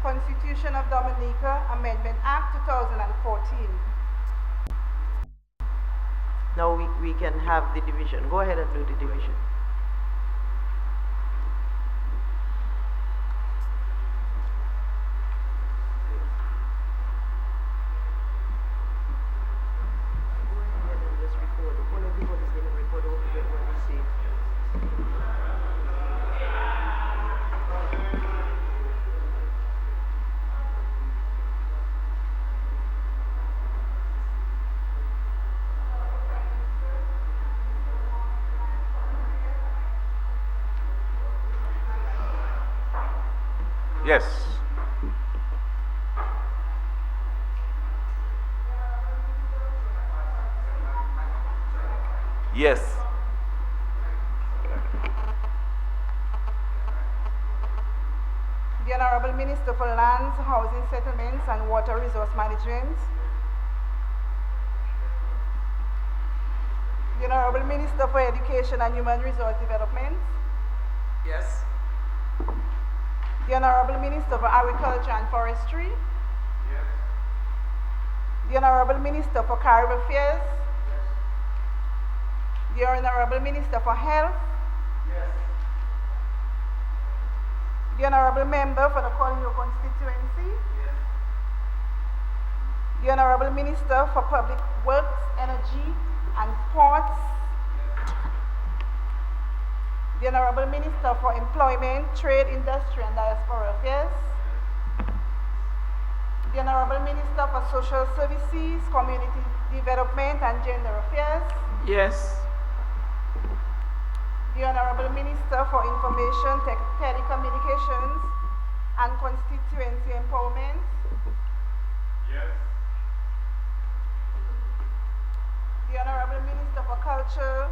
Constitution of Dominica Amendment Act 2014. Now we can have the division. Go ahead and do the division. Go ahead and just record. All everybody's going to record all of it when we see. Yes. Yes. The Honorable Minister for Lands, Housing Settlements and Water Resource Management. The Honorable Minister for Education and Human Resource Development. Yes. The Honorable Minister for Agriculture and Forestry. Yes. The Honorable Minister for Caribbean Affairs. Yes. The Honorable Minister for Health. Yes. The Honorable Member for the Colonial Constituency. Yes. The Honorable Minister for Public Works, Energy and Ports. Yes. The Honorable Minister for Employment, Trade, Industry and Diaspora Affairs. The Honorable Minister for Social Services, Community Development and Gender Affairs. Yes. The Honorable Minister for Information, Telecommunications and Constituency Empowerment. Yes. The Honorable Minister for Culture,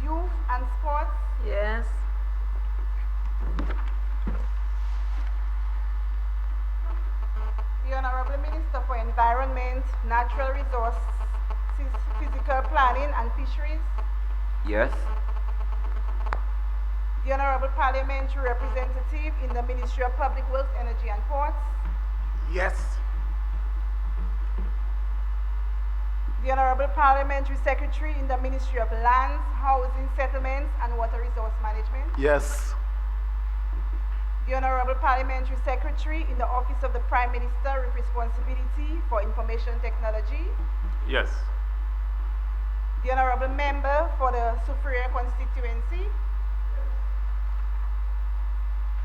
Youth and Sports. Yes. The Honorable Minister for Environment, Natural Resources, Physical Planning and Fisheries. Yes. The Honorable Parliamentary Representative in the Ministry of Public Works, Energy and Ports. Yes. The Honorable Parliamentary Secretary in the Ministry of Lands, Housing, Settlements and Water Resource Management. Yes. The Honorable Parliamentary Secretary in the Office of the Prime Minister with responsibility for information technology. Yes. The Honorable Member for the Superior Constituency.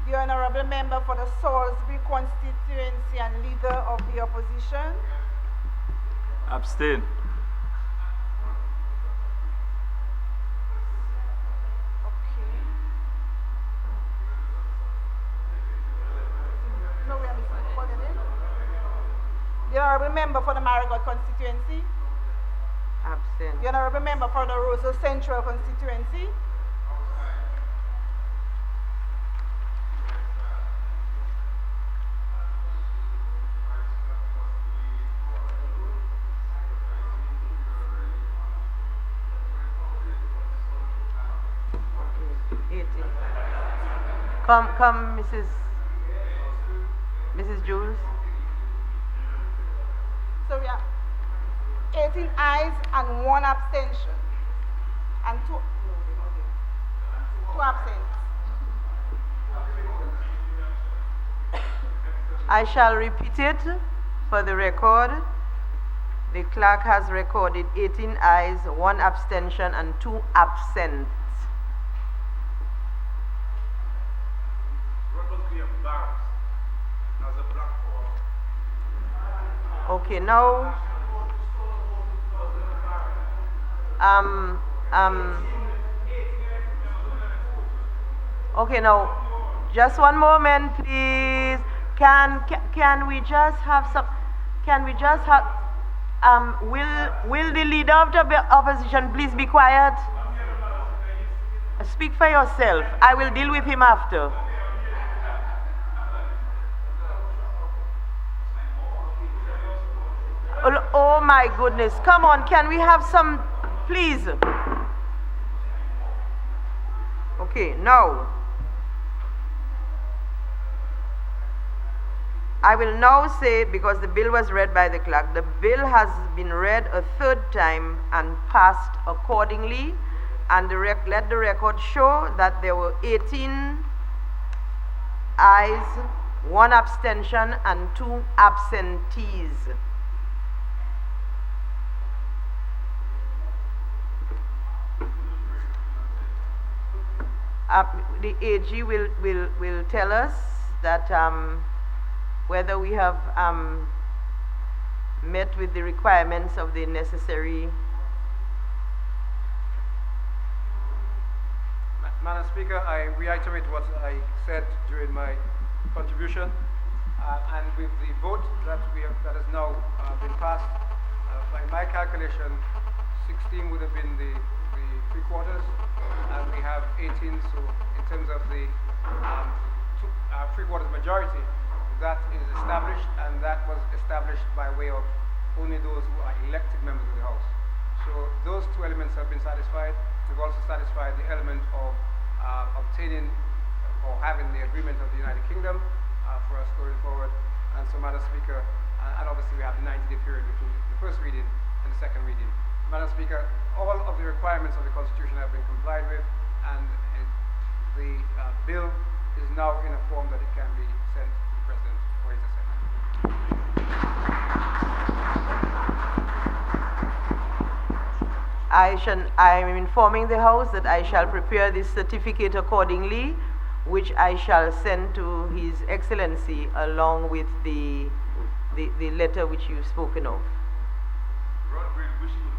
The Honorable Member for the Salisbury Constituency and Leader of the Opposition. Abstain. Okay. No, we are missing. Call the name. The Honorable Member for the Marigot Constituency. Abstain. The Honorable Member for the Roseau Central Constituency. Okay. 18. Come, Mrs. Jules. So we have 18 ayes and 1 abstention. And 2 absent. I shall repeat it for the record. The clerk has recorded 18 ayes, 1 abstention, and 2 absent. Okay, now, okay, now, just one moment, please. Can we just have some? Can we just have? Will the leader of the opposition please be quiet? Speak for yourself. I will deal with him after. Oh my goodness. Come on, can we have some, please? Okay, now. I will now say, because the bill was read by the clerk, the bill has been read a third time and passed accordingly, and let the record show that there were 18 ayes, 1 abstention, and 2 absentees. The AG will tell us that whether we have met with the requirements of the necessary. Madam Speaker, I reiterate what I said during my contribution, and with the vote that has now been passed, by my calculation, 16 would have been the 3/4, and we have 18. So, in terms of the 3/4 majority, that is established, and that was established by way of only those who are elected members of the House. So, those 2 elements have been satisfied. We've also satisfied the element of obtaining or having the agreement of the United Kingdom for us going forward. And so, Madam Speaker, and obviously we have the 90-day period between the first reading and the second reading. Madam Speaker, all of the requirements of the Constitution have been complied with, and the bill is now in a form that it can be sent to the President for his assent. I am informing the House that I shall prepare this certificate accordingly, which I shall send to His Excellency along with the letter which you've spoken of. Roderick, wishing